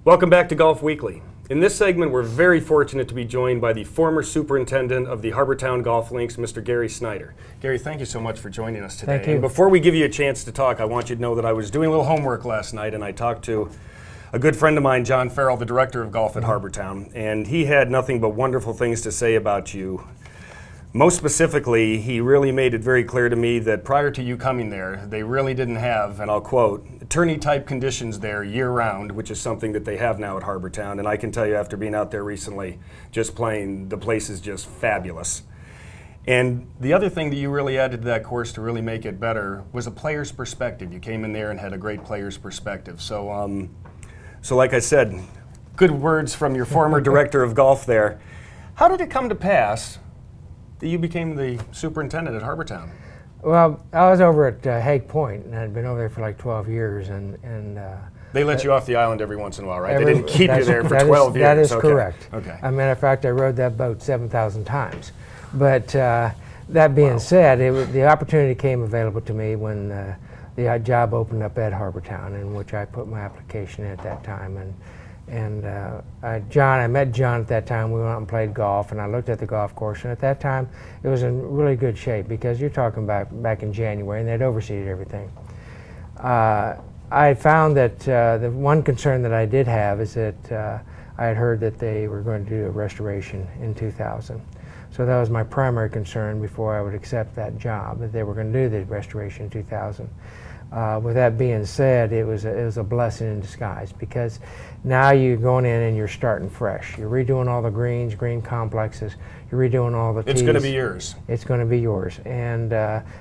Welcome back to Golf Weekly. In this segment, we're very fortunate to be joined by the former superintendent of the Harbour Town Golf Links, Mr. Gary Snyder. Gary, thank you so much for joining us today. Thank you. And before we give you a chance to talk, I want you to know that I was doing a little homework last night, and I talked to a good friend of mine, John Farrell, the director of golf at Harbour Town, and he had nothing but wonderful things to say about you. Most specifically, he really made it very clear to me that prior to you coming there, they really didn't have, and I'll quote, attorney-type conditions there year-round, which is something that they have now at Harbour Town. And I can tell you, after being out there recently, just playing, the place is just fabulous. And the other thing that you really added to that course to really make it better was a player's perspective. You came in there and had a great player's perspective. So, so like I said, good words from your former director of golf there. How did it come to pass that you became the superintendent at Harbour Town? Well, I was over at Hague Point, and I'd been over there for like 12 years, and they let you off the island every once in a while, right? They didn't keep you there for 12 years. That is okay. correct. Okay. As a matter of fact, I rode that boat 7,000 times. But that being said, the opportunity came available to me when the job opened up at Harbour Town, in which I put my application in at that time. I met John at that time. We went out and played golf, and I looked at the golf course, and at that time it was in really good shape, because you're talking back in January, and they'd overseeded everything. I found that the one concern that I did have is that I had heard that they were going to do a restoration in 2000. So that was my primary concern before I would accept that job, that they were going to do the restoration in 2000. With that being said, it was a blessing in disguise, because now you're going in and you're starting fresh. You're redoing all the greens, green complexes. You're redoing all the tees. It's going to be yours. It's going to be yours, and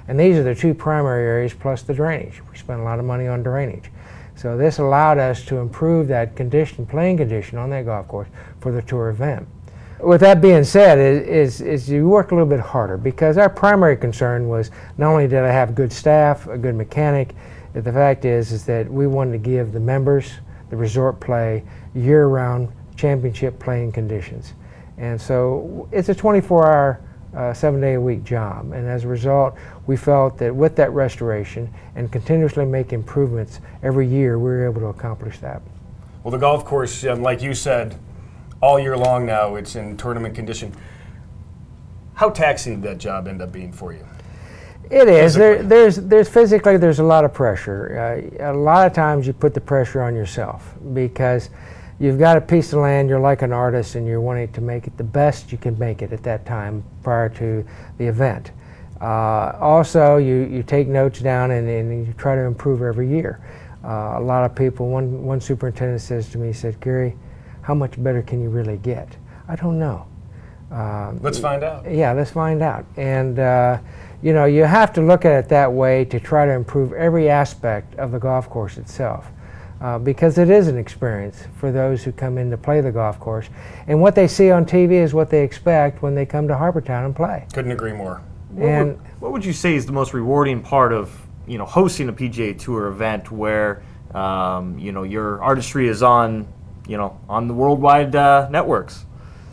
these are the two primary areas plus the drainage. We spent a lot of money on drainage, so this allowed us to improve that playing condition on that golf course for the tour event. With that being said, is you work a little bit harder, because our primary concern was not only did I have good staff, a good mechanic, but the fact is that we wanted to give the members the resort play year-round championship playing conditions. And so it's a 24-hour, 7-day-a-week job, and as a result, we felt that with that restoration and continuously make improvements every year, we were able to accomplish that. Well, the golf course, like you said, all year long now, it's in tournament condition. How taxing did that job end up being for you? It is. There's physically, there's a lot of pressure. A lot of times you put the pressure on yourself, because you've got a piece of land, you're like an artist, and you're wanting to make it the best you can make it at that time prior to the event. Also, you take notes down and you try to improve every year. A lot of people, one superintendent says to me, he said, "Gary, how much better can you really get?" I don't know. Let's find out. Yeah, let's find out. And you know, you have to look at it that way to try to improve every aspect of the golf course itself, because it is an experience for those who come in to play the golf course. And what they see on TV is what they expect when they come to Harbour Town and play. Couldn't agree more. What would you say is the most rewarding part of hosting a PGA Tour event where your artistry is on the worldwide networks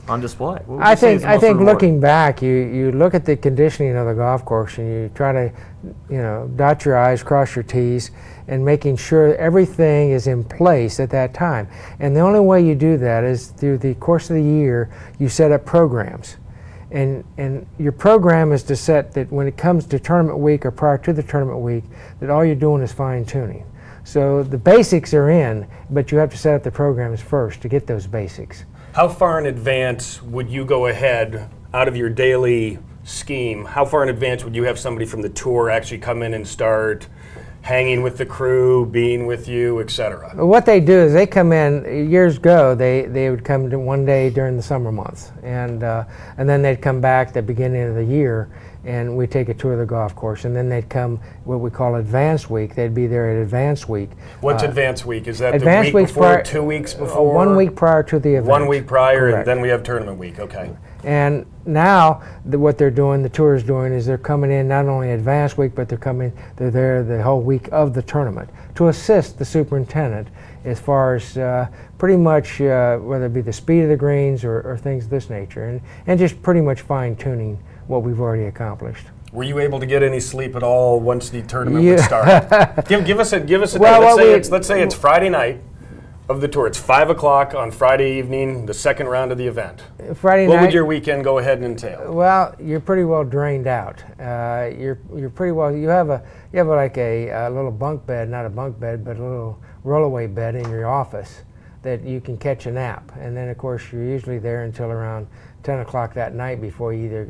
on display? I think looking back, you look at the conditioning of the golf course and you try to dot your I's, cross your T's, and making sure everything is in place at that time. And the only way you do that is through the course of the year, you set up programs. And your program is to set that when it comes to tournament week or prior to the tournament week, that all you're doing is fine-tuning. So the basics are in, but you have to set up the programs first to get those basics. How far in advance would you go ahead out of your daily scheme? How far in advance would you have somebody from the tour actually come in and start hanging with the crew, being with you, etc.? What they do is they come in, years ago, they would come to one day during the summer months, and then they'd come back at the beginning of the year, and we take a tour of the golf course, and then they'd come what we call Advance Week. They'd be there at Advance Week. What's Advance Week? Is that the week before, 2 weeks before? 1 week prior to the event. 1 week prior, Correct. And then we have Tournament Week, okay. And now what they're doing, the tour is doing, is they're coming in not only Advance Week, but they're there the whole week of the tournament to assist the superintendent as far as pretty much whether it be the speed of the greens or things of this nature, and just pretty much fine-tuning what we've already accomplished. Were you able to get any sleep at all once the tournament would start? give us a Well, day. Let's say it's Friday night. Of the tour. It's 5 o'clock on Friday evening, the second round of the event. Friday What night. would your weekend go ahead and entail? Well, you're pretty well drained out. You're pretty well. You have like a little bunk bed, not a bunk bed, but a little rollaway bed in your office that you can catch a nap. And then of course you're usually there until around 10 o'clock that night before you're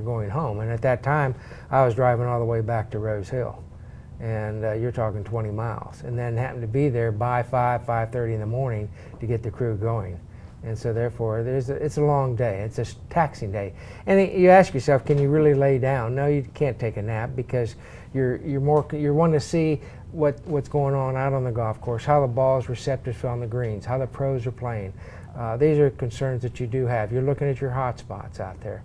going home. And at that time, I was driving all the way back to Rose Hill. And you're talking 20 miles, and then happen to be there by 5:30 in the morning to get the crew going. And so therefore, it's a long day. It's a taxing day. And you ask yourself, can you really lay down? No, you can't take a nap because you're wanting to see what's going on out on the golf course, how the ball's receptive on the greens, how the pros are playing. These are concerns that you do have. You're looking at your hot spots out there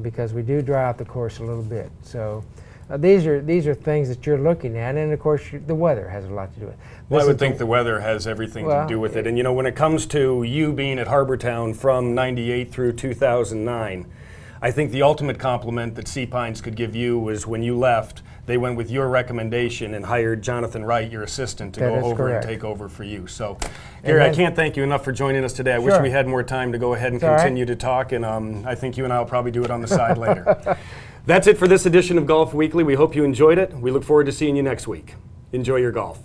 because we do dry out the course a little bit. So. These are things that you're looking at, and of course the weather has a lot to do with it. Well, I would think the weather has everything to do with it. And you know, when it comes to you being at Harbour Town from '98 through 2009, I think the ultimate compliment that Sea Pines could give you was when you left, they went with your recommendation and hired Jonathan Wright, your assistant, to go over and take over for you. So, Gary, I can't thank you enough for joining us today. I wish we had more time to go ahead and continue to talk, and I think you and I will probably do it on the side later. That's it for this edition of Golf Weekly. We hope you enjoyed it. We look forward to seeing you next week. Enjoy your golf.